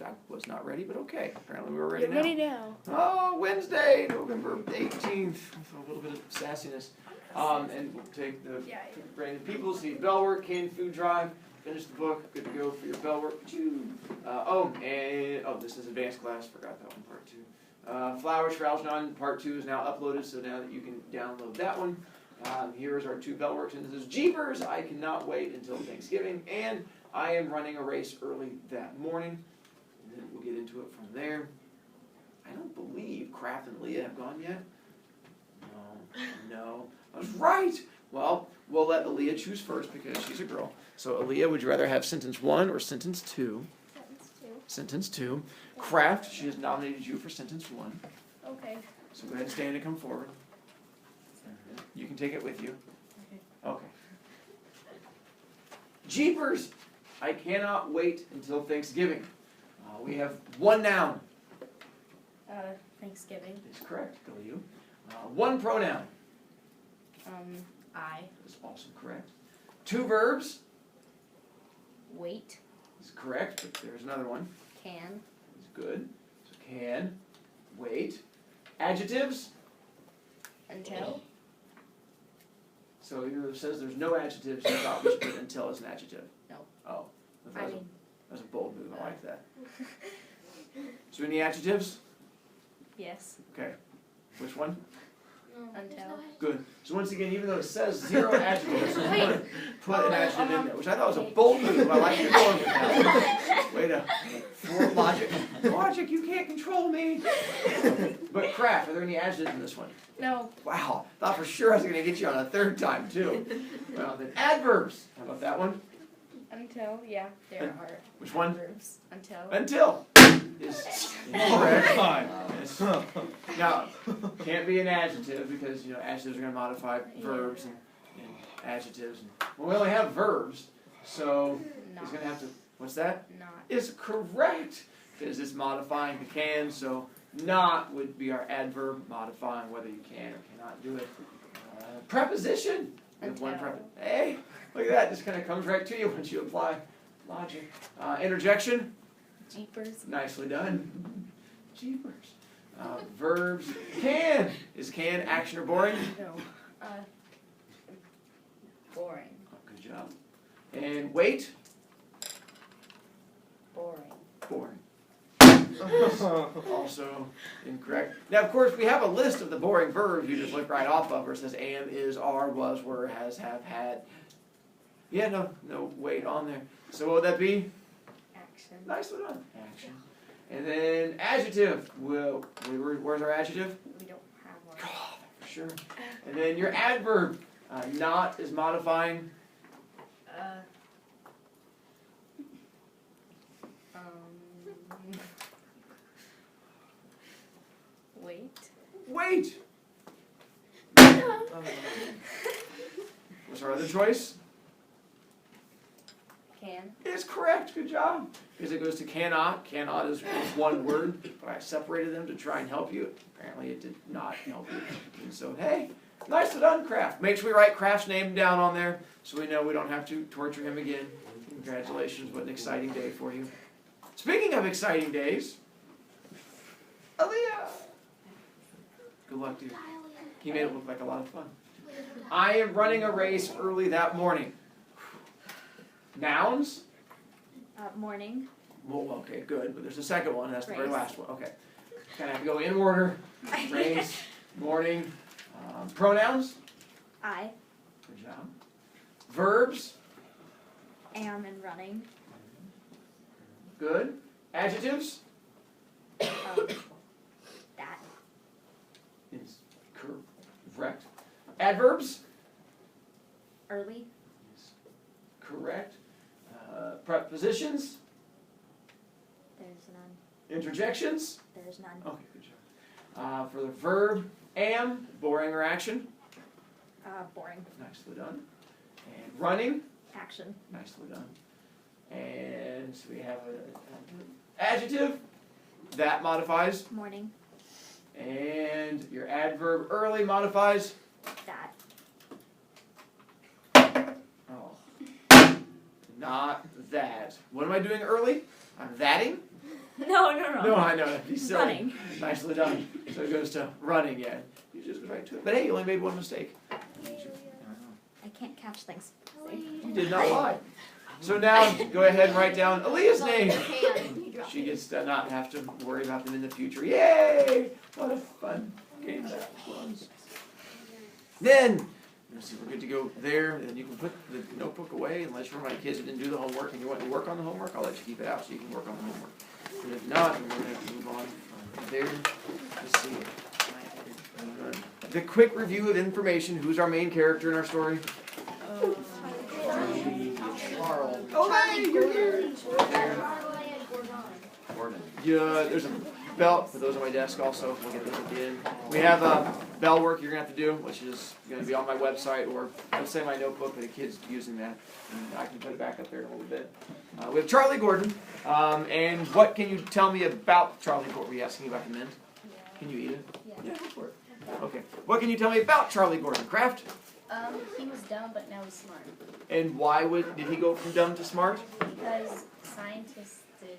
I was not ready, but okay. Apparently we were ready You're now. ready now. Oh, Wednesday, November 18th. With a little bit of sassiness. And we'll take the Brandon Peoples, the bell work, canned food drive, finish the book, good to go for your bell work. This is advanced class, forgot that one, part 2. Flowers for Algernon, part 2 is now uploaded, so now that you can download that one. Here's our 2 bell works, and this is Jeepers, I cannot wait until Thanksgiving, and I am running a race early that morning, and then we'll get into it from there. I don't believe Kraft and Leah have gone yet. No. I was right! Well, we'll let Aaliyah choose first because she's a girl. So, Aaliyah, would you rather have sentence 1 or sentence 2? Sentence 2. Kraft, she has nominated you for sentence 1. Okay. So go ahead and stand and come forward. You can take it with you. Okay. Jeepers! I cannot wait until Thanksgiving. We have 1 noun. Thanksgiving. That's correct. Go you. 1 pronoun. I. That's also correct. 2 verbs. Wait. That's correct, but there's another one. Can. That's good. So can. Wait. Adjectives. Until. So it says there's no adjectives. You thought we should put until as an adjective. No. Oh. That was a bold move. I like that. So any adjectives? Yes. Okay. Which one? Until. Good. So once again, even though it says 0 adjectives, put an adjective in there, which I thought was a bold move. I like you going with that. Way to thwart logic. Logic, you can't control me. But Kraft, are there any adjectives in this one? No. Wow. Thought for sure I was going to get you on a 3rd time, too. Well, then adverbs. How about that one? Until. Yeah. There are. Which one? Adverbs. Until. Until. Is incorrect. Yes. Now, can't be an adjective because, adjectives are going to modify verbs and adjectives. Well, we only have verbs, so he's going to have to, what's that? Not. Is correct because it's modifying the can, so not would be our adverb modifying whether you can or cannot do it. Preposition. With 1 preposition. Hey, look at that. Just kind of comes right to you once you apply logic. Interjection. Jeepers. Nicely done. Jeepers. Verbs. Can. Is can action or boring? No. Boring. Oh, good job. And wait. Boring. Boring. Also incorrect. Now, of course, we have a list of the boring verbs you just look right off of where it says am, is, are, was, were, has, have, had. Yeah, no wait on there. So what would that be? Action. Nicely done. Action. And then adjective. Well, where's our adjective? We don't have one. Oh, for sure. And then your adverb. Not is modifying. Wait. Wait. What's our other choice? Can. It's correct. Good job. Because it goes to cannot. Cannot is 1 word, but I separated them to try and help you. Apparently it did not help you. And so, hey, nicely done, Kraft. Make sure we write Kraft's name down on there so we know we don't have to torture him again. Congratulations. What an exciting day for you. Speaking of exciting days, Aaliyah. Good luck, dude. He made it look like a lot of fun. I am running a race early that morning. Nouns? Morning. Well, okay, good. But there's a second one. That's the very Race. last one. Okay. Kind of have to go in order. Race, morning. Pronouns? I. Good job. Verbs? Am and running. Good. Adjectives? That. Is correct. Adverbs? Early. Is correct. Prepositions? There's none. Interjections? There's none. Okay, good job. For the verb, am, boring or action? Boring. Nicely done. And running? Action. Nicely done. And so we have an adjective. That modifies. Morning. And your adverb early modifies. That. Oh. Not that. What am I doing early? I'm thatting. No. No, I know. He's silly. Running. Nicely done. So it goes to running, yeah. You just go right to it. But hey, you only made one mistake. I can't catch things. You did not lie. So now, go ahead and write down Aaliyah's name. She gets to not have to worry about them in the future. Yay! What a fun game that was. Then, let's see, we're good to go there. And you can put the notebook away, unless you're one of my kids who didn't do the homework and you want to work on the homework, I'll let you keep it out so you can work on the homework. But if not, then we're going to have to move on from there. Let's see. The quick review of information. Who's our main character in our story? Charles. Oh, hey, you're here. Gordon. Yeah, there's a belt for those on my desk also. We'll get those at the end. We have bell work you're going to have to do, which is going to be on my website, or let's say my notebook, but the kid's using that. And I can put it back up there in a little bit. We have Charlie Gordon. And what can you tell me about Charlie Gordon? Were you asking about the mint? Can you eat it? Yeah, go for it. Okay. What can you tell me about Charlie Gordon? Kraft? He was dumb, but now he's smart. And why did he go from dumb to smart? Because scientists did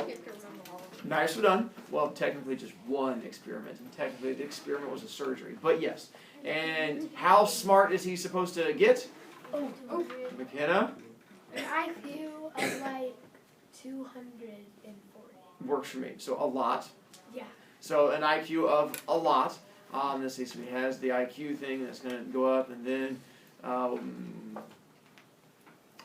experiments. Nicely done. Well, technically just one experiment, and technically the experiment was a surgery. But yes. And how smart is he supposed to get? McKenna? An IQ of like 240. Works for me. So a lot. Yeah. So an IQ of a lot. Let's see, so he has the IQ thing that's going to go up, and then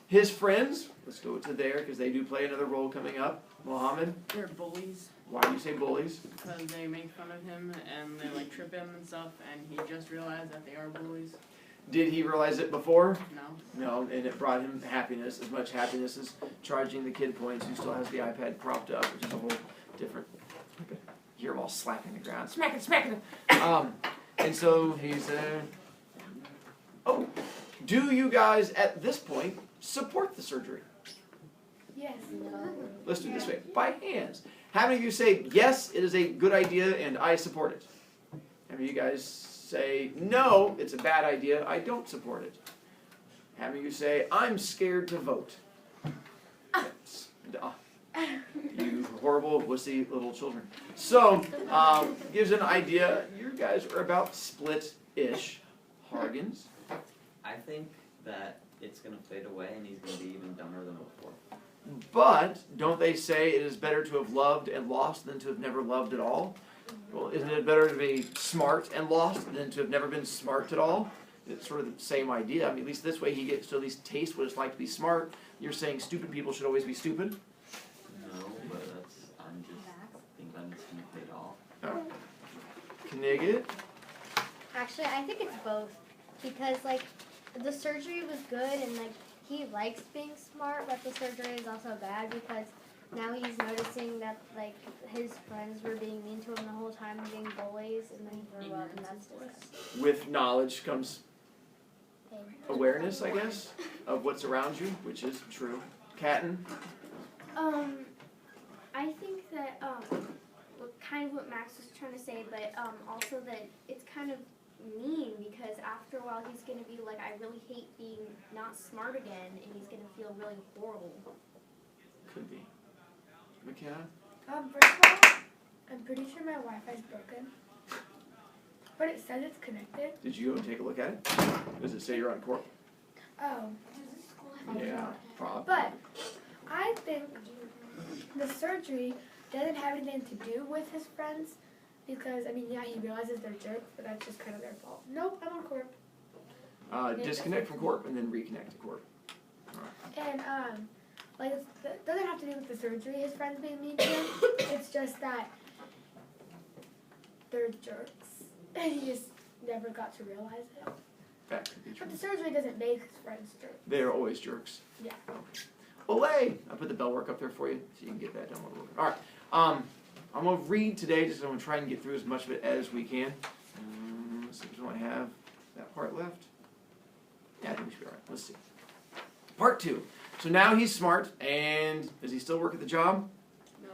his friends, let's go to there, because they do play another role coming up. Mohammed? They're bullies Why do you say bullies? because they make fun of him and they like trip him and stuff, and he just realized that they are bullies. Did he realize it before? No. No, and it brought him happiness, as much happiness as charging the kid points who still has the iPad propped up, which is a whole different... Hear him all slapping the ground. Smack it! And so he's oh, do you guys at this point support the surgery? Yes. Let's do it this way, by hands. How many of you say, yes, it is a good idea and I support it? How many of you guys say, no, it's a bad idea, I don't support it? How many of you say, I'm scared to vote? You horrible, wussy little children. So, gives an idea. You guys are about split-ish. Hargans? I think that it's going to fade away and he's going to be even dumber than before. But, don't they say it is better to have loved and lost than to have never loved at all? Well, isn't it better to be smart and lost than to have never been smart at all? It's sort of the same idea. I mean, at least this way he gets to at least taste what it's like to be smart. You're saying stupid people should always be stupid? No, but I'm just think that it's going to fade off. Can you get it? Actually, I think it's both. Because, like, the surgery was good and, like, he likes being smart, but the surgery is also bad because now he's noticing that, like, his friends were being mean to him the whole time and being bullies, and then he grew up, and that's disgusting. With knowledge comes awareness, I guess, of what's around you, which is true. Catton? I think that kind of what Max was trying to say, but also that it's kind of mean because after a while he's going to be like, I really hate being not smart again, and he's going to feel really horrible. Could be. McKenna? First of all, I'm pretty sure my Wi-Fi's broken, but it says it's connected. Did you go and take a look at it? Does it say you're on court? Oh. Yeah, probably. But I think the surgery doesn't have anything to do with his friends because, I mean, yeah, he realizes they're jerks, but that's just kind of their fault. Nope, I'm on Corp. Disconnect from Corp and then reconnect to Corp. And, like, it doesn't have to do with the surgery, his friends being mean to him. It's just that they're jerks. And he just never got to realize it. That could be true. But the surgery doesn't make his friends jerks. They're always jerks. Yeah. Olay! I put the bell work up there for you so you can get that done a little bit. Alright. I'm going to read today, just I'm going to try and get through as much of it as we can. Let's see if we only have that part left. Yeah, I think we should be alright. Let's see. Part 2. So now he's smart, and does he still work at the job? No.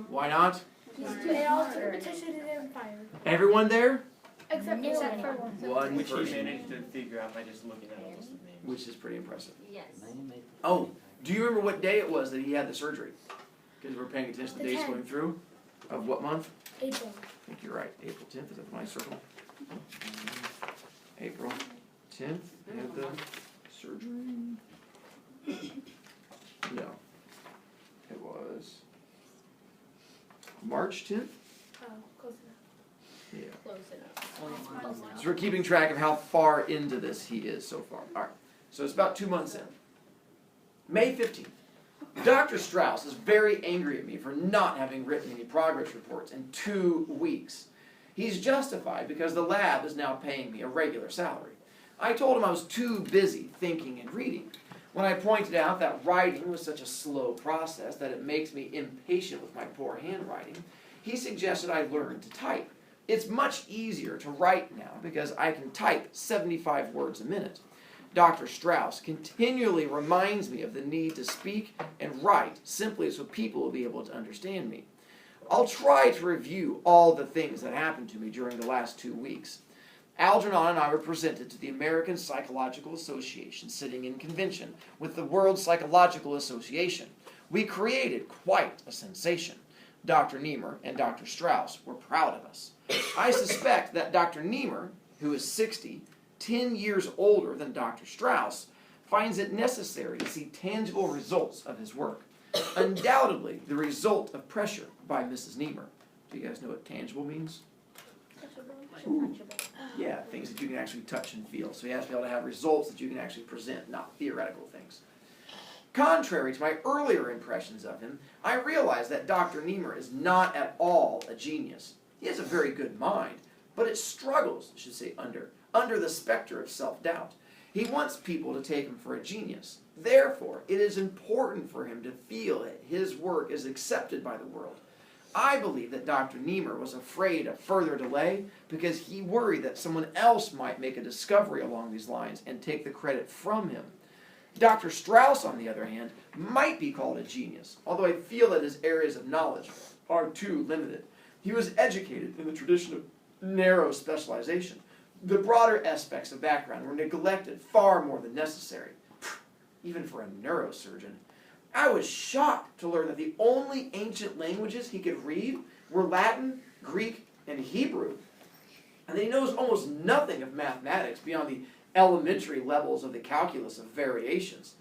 Why not? They all took a petition and then fired. Everyone there? Except for one. One Which he person. managed to figure out by just looking at a list of names. Which is pretty impressive. Yes. Oh, do you remember what day it was that he had the surgery? Because we're paying attention to the The dates 10th. going through. Of what month? April. I think you're right. April 10th, is that my circle? April 10th, they had the surgery. No. It was March 10th? Oh, close enough. Yeah. Close enough. Close enough. So we're keeping track of how far into this he is so far. All right. So it's about 2 months in. May 15th. Dr. Strauss is very angry at me for not having written any progress reports in 2 weeks. He's justified because the lab is now paying me a regular salary. I told him I was too busy thinking and reading. When I pointed out that writing was such a slow process that it makes me impatient with my poor handwriting, he suggested I learn to type. It's much easier to write now because I can type 75 words a minute. Dr. Strauss continually reminds me of the need to speak and write simply so people will be able to understand me. I'll try to review all the things that happened to me during the last 2 weeks. Algernon and I were presented to the American Psychological Association sitting in convention with the World Psychological Association. We created quite a sensation. Dr. Niemer and Dr. Strauss were proud of us. I suspect that Dr. Niemer, who is 60, 10 years older than Dr. Strauss, finds it necessary to see tangible results of his work. Undoubtedly, the result of pressure by Mrs. Niemer. Do you guys know what tangible means? Ooh. Yeah, things that you can actually touch and feel. So he has to be able to have results that you can actually present, not theoretical things. Contrary to my earlier impressions of him, I realize that Dr. Niemer is not at all a genius. He has a very good mind, but it struggles, I should say, under the specter of self-doubt. He wants people to take him for a genius. Therefore, it is important for him to feel that his work is accepted by the world. I believe that Dr. Niemer was afraid of further delay because he worried that someone else might make a discovery along these lines and take the credit from him. Dr. Strauss, on the other hand, might be called a genius, although I feel that his areas of knowledge are too limited. He was educated in the tradition of narrow specialization. The broader aspects of background were neglected far more than necessary, even for a neurosurgeon. I was shocked to learn that the only ancient languages he could read were Latin, Greek, and Hebrew, and that he knows almost nothing of mathematics beyond the elementary levels of the calculus of variations.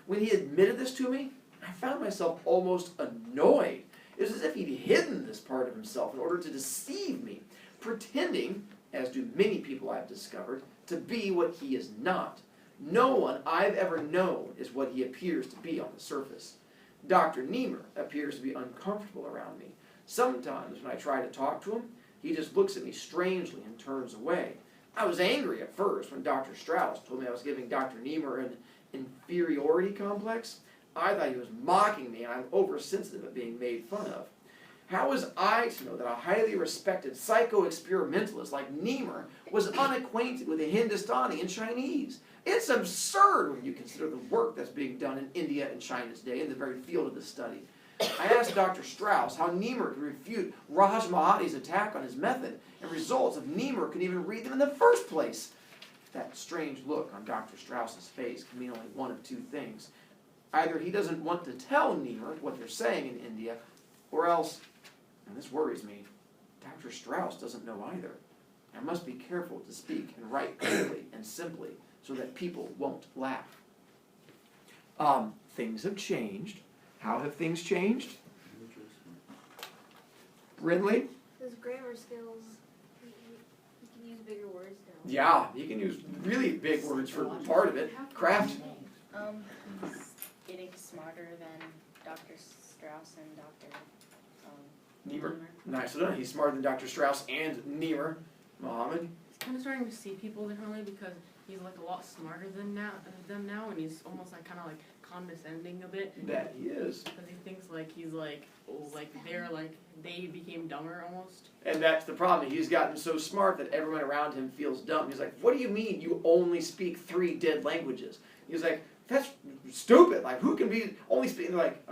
When he admitted this to me, I found myself almost annoyed. It was as if he'd hidden this part of himself in order to deceive me, pretending, as do many people I've discovered, to be what he is not. No one I've ever known is what he appears to be on the surface. Dr. Niemer appears to be uncomfortable around me. Sometimes when I try to talk to him, he just looks at me strangely and turns away. I was angry at first when Dr. Strauss told me I was giving Dr. Niemer an inferiority complex. I thought he was mocking me, and I'm oversensitive at being made fun of. How was I to know that a highly respected psycho-experimentalist like Niemer was unacquainted with the Hindustani and Chinese? It's absurd when you consider the work that's being done in India and China today in the very field of this study. I asked Dr. Strauss how Niemer could refute Raj Mahadi's attack on his method and results if Niemer could even read them in the first place. That strange look on Dr. Strauss's face can mean only one of two things. Either he doesn't want to tell Niemer what they're saying in India, or else, and this worries me, Dr. Strauss doesn't know either. I must be careful to speak and write clearly and simply so that people won't laugh. Things have changed. How have things changed? Ridley? His grammar skills. You can use bigger words now. Yeah, you can use really big words for part of it. Craft. He's getting smarter than Dr. Strauss and Dr. Niemer. Nicely done. He's smarter than Dr. Strauss and Niemer. Mohammed? He's kind of starting to see people differently because he's like a lot smarter than them now, and he's almost like kind of like condescending a bit. That he is. Because he thinks like he's like, oh, like they became dumber almost. And that's the problem. He's gotten so smart that everyone around him feels dumb. He's like, what do you mean you only speak 3 dead languages? He's like, that's stupid. Like, who can be only speaking? They're like,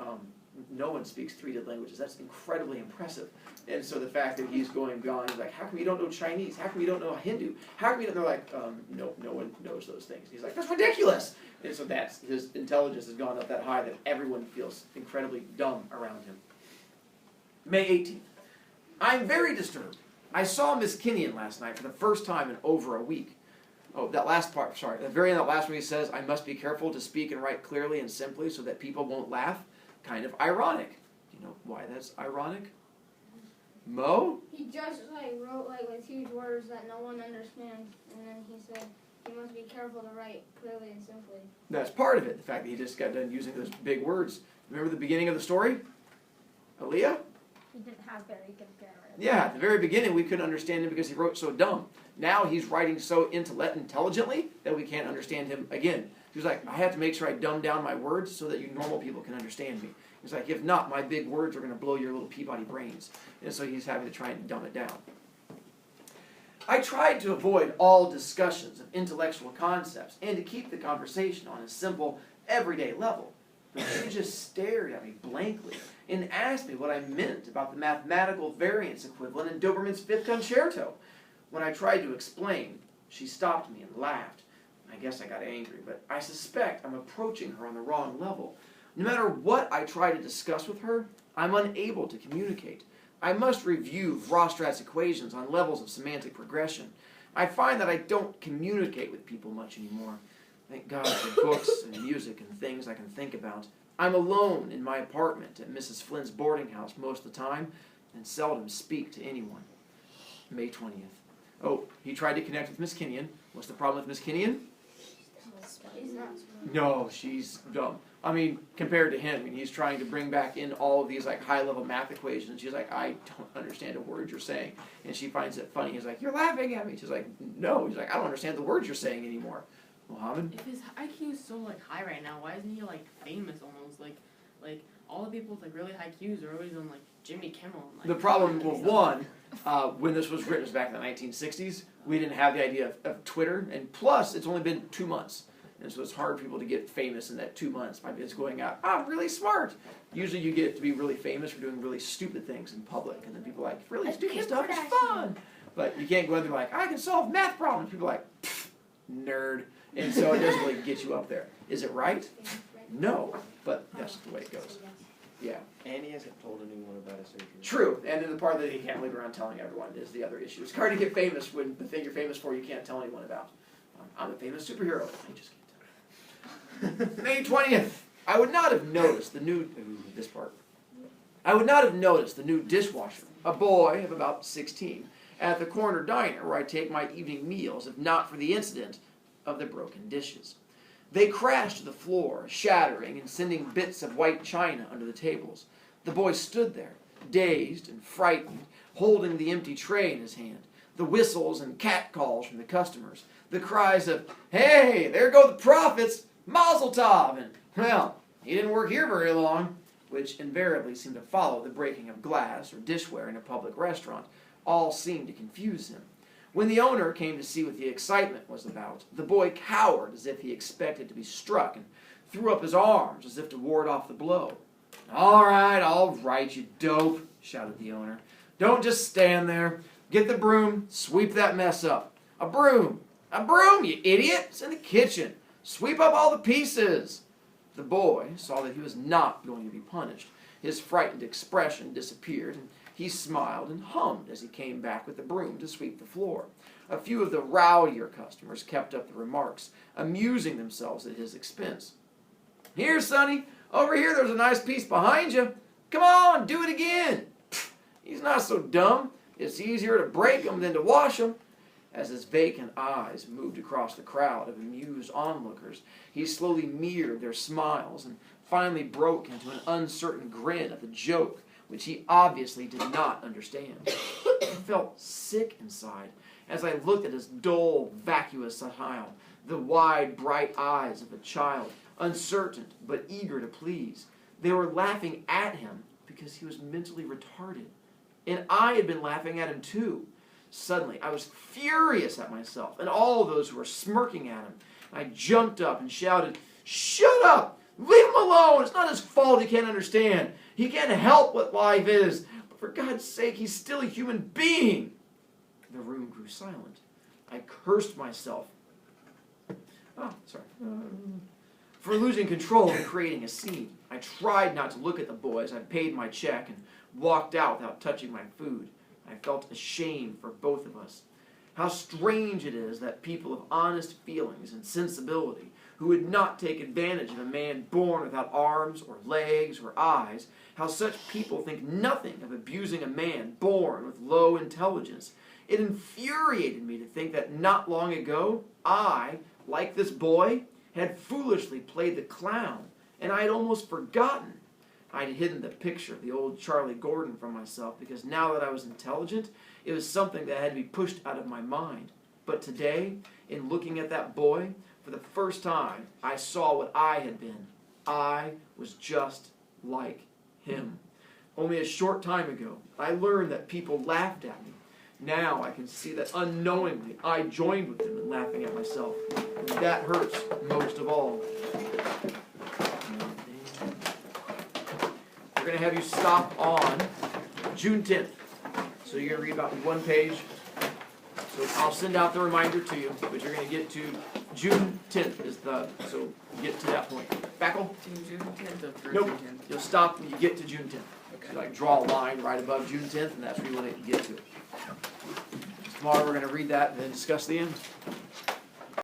no one speaks 3 dead languages. That's incredibly impressive. And so the fact that he's going beyond, he's like, how come you don't know Chinese? How come you don't know Hindu? How come you don't? They're like, no one knows those things. He's like, that's ridiculous. And so that's his intelligence has gone up that high that everyone feels incredibly dumb around him. May 18th. I'm very disturbed. I saw Miss Kinnian last night for the first time in over a week. Oh, that last part, sorry. At the very end of that last one he says, I must be careful to speak and write clearly and simply so that people won't laugh. Kind of ironic. Do you know why that's ironic? Mo? He just wrote with huge words that no one understands, and then he said he must be careful to write clearly and simply. That's part of it, the fact that he just got done using those big words. Remember the beginning of the story? Aaliyah? He didn't have very good grammar. Yeah, at the very beginning we couldn't understand him because he wrote so dumb. Now he's writing so intelligently that we can't understand him again. He's like, I have to make sure I dumb down my words so that you normal people can understand me. He's like, if not, my big words are going to blow your little Peabody brains. And so he's having to try and dumb it down. I tried to avoid all discussions of intellectual concepts and to keep the conversation on a simple, everyday level. But she just stared at me blankly and asked me what I meant about the mathematical variance equivalent in Doberman's Fifth Concerto. When I tried to explain, she stopped me and laughed. I guess I got angry, but I suspect I'm approaching her on the wrong level. No matter what I try to discuss with her, I'm unable to communicate. I must review Weierstrass's equations on levels of semantic progression. I find that I don't communicate with people much anymore. Thank God for books and music and things I can think about. I'm alone in my apartment at Mrs. Flynn's boarding house most of the time and seldom speak to anyone. May 20th. Oh, he tried to connect with Miss Kinnian. What's the problem with Miss Kinnian? He's not smart. No, she's dumb. I mean, compared to him, he's trying to bring back in all of these high-level math equations. She's like, I don't understand a word you're saying. And she finds it funny. He's like, you're laughing at me. She's like, no. He's like, I don't understand the words you're saying anymore. Mohammed? If his IQ is so high right now, why isn't he famous almost? Like all the people with really high IQs are always on Jimmy Kimmel. And, The problem, one, when this was written, it was back in the 1960s. We didn't have the idea of Twitter, and plus, it's only been 2 months. And so it's hard for people to get famous in that 2 months. My it's going out, I'm really smart. Usually you get to be really famous for doing really stupid things in public. And then people are like, really stupid stuff is fun. But you can't go out there I can solve math problems. People are like, nerd. And so it doesn't really get you up there. Is it right? No. But that's the way it goes. Yeah. And he hasn't told anyone about his surgery. True. And then the part that he can't leave around telling everyone is the other issue. It's hard to get famous when the thing you're famous for you can't tell anyone about. I'm a famous superhero. I just can't. May 20th. I would not have noticed the new dishwasher, a boy of about 16, at the corner diner where I take my evening meals if not for the incident of the broken dishes. They crashed to the floor, shattering and sending bits of white china under the tables. The boy stood there, dazed and frightened, holding the empty tray in his hand. The whistles and catcalls from the customers, the cries of, hey, there go the profits, Mazel tov, and, well, he didn't work here very long, which invariably seemed to follow the breaking of glass or dishware in a public restaurant, all seemed to confuse him. When the owner came to see what the excitement was about, the boy cowered as if he expected to be struck and threw up his arms as if to ward off the blow. All right, you dope, shouted the owner. Don't just stand there. Get the broom, sweep that mess up. A broom, you idiot! It's in the kitchen. Sweep up all the pieces. The boy saw that he was not going to be punished. His frightened expression disappeared, and he smiled and hummed as he came back with the broom to sweep the floor. A few of the rowdier customers kept up the remarks, amusing themselves at his expense. Here, Sonny, over here there's a nice piece behind you. Come on, do it again. He's not so dumb. It's easier to break him than to wash him. As his vacant eyes moved across the crowd of amused onlookers, he slowly mirrored their smiles and finally broke into an uncertain grin at the joke, which he obviously did not understand. I felt sick inside as I looked at his dull, vacuous smile, the wide, bright eyes of a child, uncertain but eager to please. They were laughing at him because he was mentally retarded. And I had been laughing at him too. Suddenly, I was furious at myself and all those who were smirking at him. I jumped up and shouted, "Shut up! Leave him alone! It's not his fault he can't understand. He can't help what life is. But for God's sake, he's still a human being." The room grew silent. I cursed myself. For losing control and creating a scene. I tried not to look at the boy as I paid my check and walked out without touching my food. I felt ashamed for both of us. How strange it is that people of honest feelings and sensibility, who would not take advantage of a man born without arms or legs or eyes, how such people think nothing of abusing a man born with low intelligence. It infuriated me to think that not long ago, I, like this boy, had foolishly played the clown, and I had almost forgotten. I had hidden the picture of the old Charlie Gordon from myself because now that I was intelligent, it was something that had to be pushed out of my mind. But today, in looking at that boy, for the first time, I saw what I had been. I was just like him. Only a short time ago, I learned that people laughed at me. Now I can see that unknowingly I joined with them in laughing at myself. And that hurts most of all. We're going to have you stop on June 10th. So you're going to read about one page. So I'll send out the reminder to you, but you're going to get to June 10th so get to that point. Backle? June 10th or Nope. June 10th? You'll stop when you get to June 10th. Okay. So like draw a line right above June 10th, and that's where you want to get to. Tomorrow we're going to read that and then discuss the end.